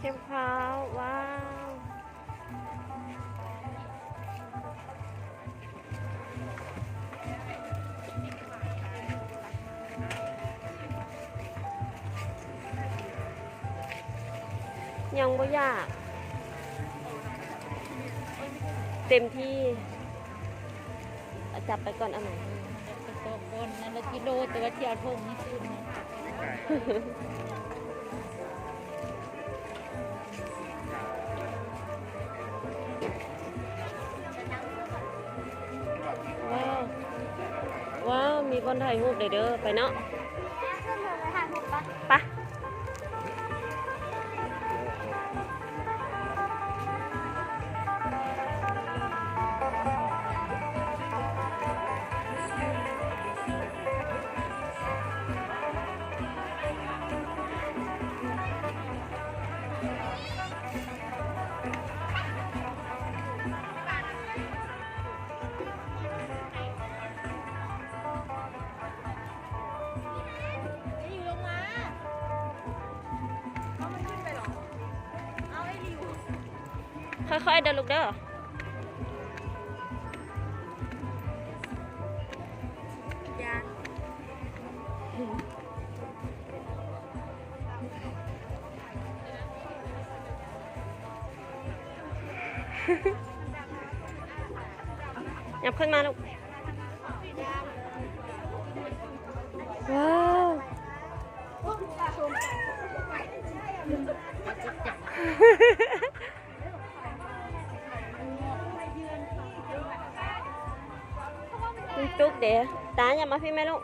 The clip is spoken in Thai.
เข้มขาวว้าวยังบ่ยากเต็มที่จับไปก่อนอันไหนไปสองคนนั่นละกิโลแต่ว่าเที่ยวทงนี่คือว้าวว้าวมีคนถ่ายรูปเลยเด้อไปเนาะไปค่อยๆเดินลูกเด้อยับขึ้นมาลูกว้าวตุ๊กเดี๋ยวตาอย่ามาพี่แม่ลูก